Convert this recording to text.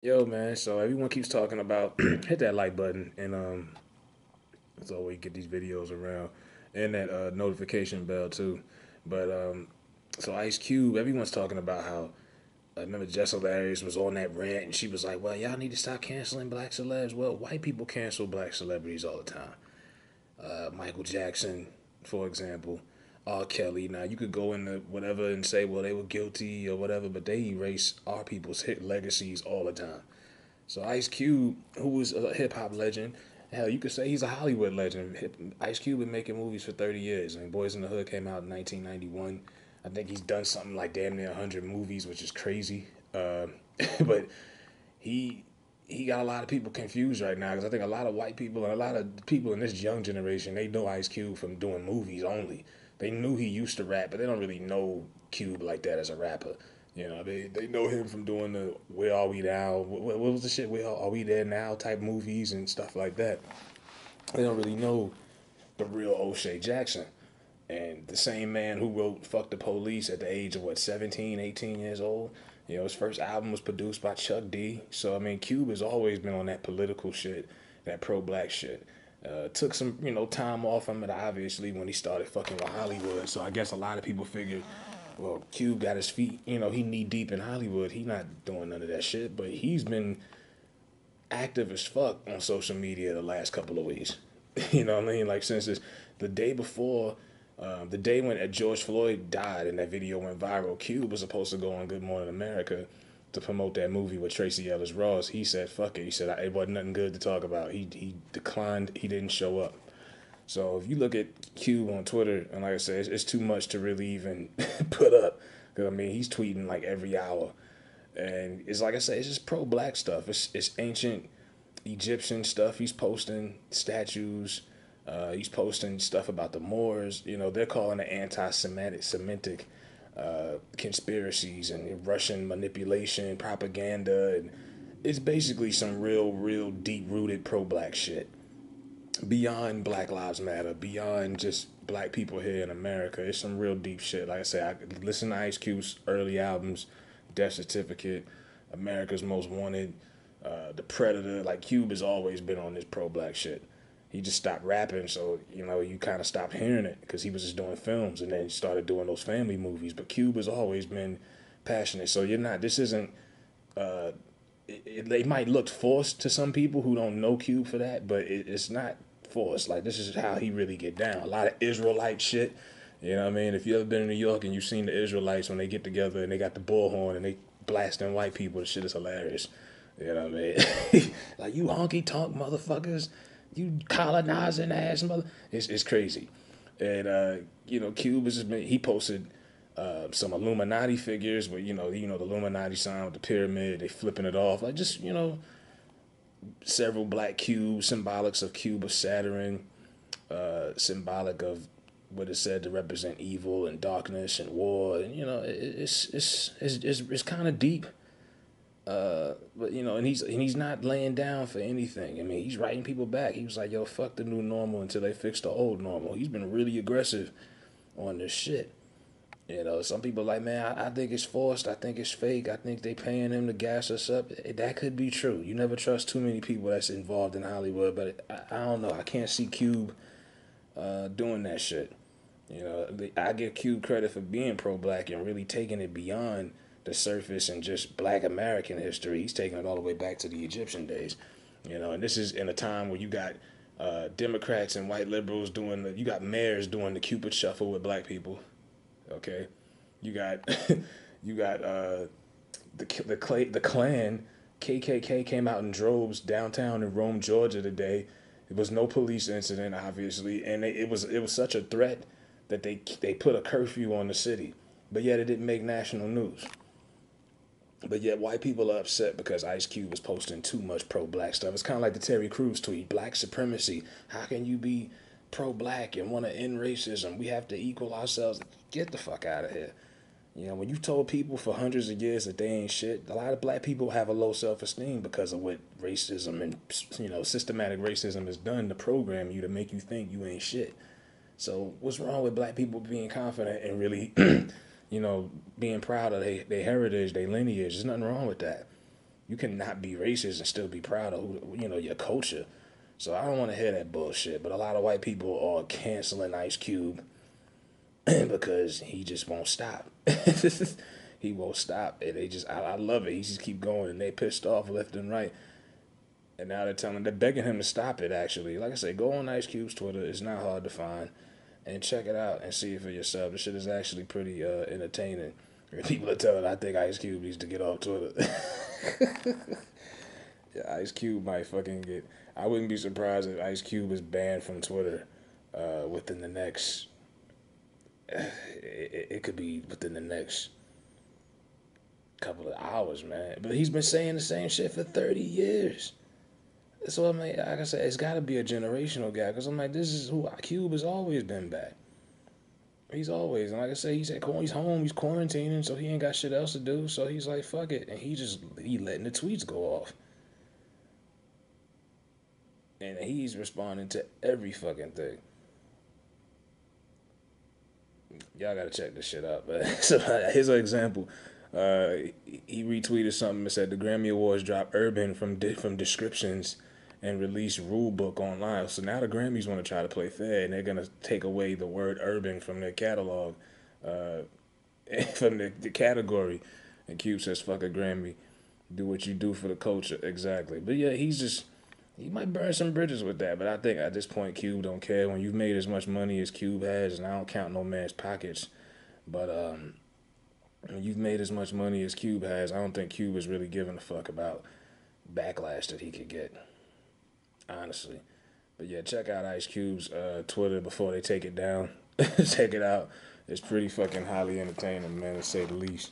Yo, man. So everyone keeps talking about hit that like button, and so we get these videos around, and that notification bell too. But so Ice Cube, everyone's talking about how I remember Jess Hilarious was on that rant, and she was like, "Well, y'all need to stop canceling black celebs." Well, white people cancel black celebrities all the time. Michael Jackson, for example, R. Kelly. Now you could go into whatever and say, well, they were guilty or whatever, but they erase our people's hit legacies all the time. So Ice Cube, who was a hip hop legend, hell, you could say he's a Hollywood legend. Ice Cube been making movies for 30 years. I mean, Boys in the Hood came out in 1991. I think he's done something like damn near 100 movies, which is crazy. But he he got a lot of people confused right now because I think a lot of white people and a lot of people in this young generation, they know Ice Cube from doing movies only. They knew he used to rap, but they don't really know Cube like that as a rapper. You know, they know him from doing the "Where Are We Now?" What was the shit? "Where Are We There Now?" type movies and stuff like that. They don't really know the real OShea Jackson. And the same man who wrote "Fuck the Police" at the age of what, 17, 18 years old. You know, his first album was produced by Chuck D. So I mean, Cube has always been on that political shit, that pro-black shit. Took some, time off from it, obviously, when he started fucking with Hollywood. So I guess a lot of people figured, well, Cube got his feet, he knee deep in Hollywood. He not doing none of that shit. But he's been active as fuck on social media the last couple of weeks. You know what I mean? Like since the day before, the day when George Floyd died and that video went viral, Cube was supposed to go on Good Morning America to promote that movie with Tracy Ellis Ross. He said, "Fuck it." He said it wasn't nothing good to talk about. He declined. He didn't show up. So if you look at Cube on Twitter, and like I said, it's too much to really even put up. Because I mean, he's tweeting like every hour, and it's like I said, it's just pro black stuff. It's ancient Egyptian stuff. He's posting statues. He's posting stuff about the Moors. You know, they're calling it anti-Semitic conspiracies and Russian manipulation, propaganda, and it's basically some real deep-rooted pro-black shit. Beyond Black Lives Matter, beyond just black people here in America, it's some real deep shit. Like I said, I listen to Ice Cube's early albums, Death Certificate, America's Most Wanted, The Predator. Like Cube has always been on this pro-black shit. He just stopped rapping, so you kind of stopped hearing it because he was just doing films, and then he started doing those family movies. But Cube has always been passionate. So you're not. This isn't. They might look forced to some people who don't know Cube for that, but it's not forced. Like this is how he really get down. A lot of Israelite shit. You know what I mean? If you ever been in New York and you've seen the Israelites when they get together and they got the bullhorn and they blasting white people, the shit is hilarious. You know what I mean? Like you honky tonk motherfuckers, you colonizing ass mother. It's crazy, and Cube is just he posted some Illuminati figures where the Illuminati sign with the pyramid. They flipping it off like just several black cubes, symbolics of cube of Saturn, symbolic of what is said to represent evil and darkness and war, and it's kind of deep. But and he's not laying down for anything. I mean, he's writing people back. He was like, "Yo, fuck the new normal until they fix the old normal." He's been really aggressive on this shit. Some people are like, man, I think it's forced. I think it's fake. I think they paying him to gas us up. That could be true. You never trust too many people that's involved in Hollywood, but I don't know. I can't see Cube doing that shit. I give Cube credit for being pro-black and really taking it beyond the surface and just black American history. He's taking it all the way back to the Egyptian days. And this is in a time where you got Democrats and white liberals you got mayors doing the Cupid shuffle with black people. Okay, you got you got the Klan, KKK came out in droves downtown in Rome, Georgia today. It was no police incident, obviously, and it was such a threat that they put a curfew on the city, but yet it didn't make national news. But yet white people are upset because Ice Cube is posting too much pro-black stuff. It's kind of like the Terry Crews tweet, "Black supremacy. How can you be pro-black and want to end racism? We have to equal ourselves." Get the fuck out of here. When you've told people for hundreds of years that they ain't shit, a lot of black people have a low self-esteem because of what racism and systematic racism has done to program you to make you think you ain't shit. So what's wrong with black people being confident and really, being proud of their heritage, their lineage? There's nothing wrong with that. You cannot be racist and still be proud of your culture. So I don't want to hear that bullshit. But a lot of white people are canceling Ice Cube because he just won't stop. He won't stop, and I love it. He just keep going, and they pissed off left and right. And now they're begging him to stop it. Actually, like I said, go on Ice Cube's Twitter. It's not hard to find, and check it out and see it for yourself. The shit is actually pretty entertaining. And people are telling, I think Ice Cube needs to get off Twitter. Yeah, Ice Cube might fucking get. I wouldn't be surprised if Ice Cube is banned from Twitter within the next. It could be within the next couple of hours, man. But he's been saying the same shit for 30 years. So I'm like I said, it's got to be a generational gap. Because I'm like, this is who Cube has always been back. He's always, and like I said, he's home, he's quarantining, so he ain't got shit else to do. So he's like, fuck it, and he letting the tweets go off. And he's responding to every fucking thing. Y'all gotta check this shit out. But so here's an example. He retweeted something that said the Grammy Awards dropped urban from descriptions and release rule book online. So now the Grammys want to try to play fair, and they're gonna take away the word urban from their catalog, from the category. And Cube says, "Fuck a Grammy, do what you do for the culture." Exactly. But yeah, he might burn some bridges with that. But I think at this point, Cube don't care. When you've made as much money as Cube has, and I don't count no man's pockets, but when you've made as much money as Cube has, I don't think Cube is really giving a fuck about backlash that he could get. Honestly. But yeah, check out Ice Cube's Twitter before they take it down. Check it out. It's pretty fucking highly entertaining, man, to say the least.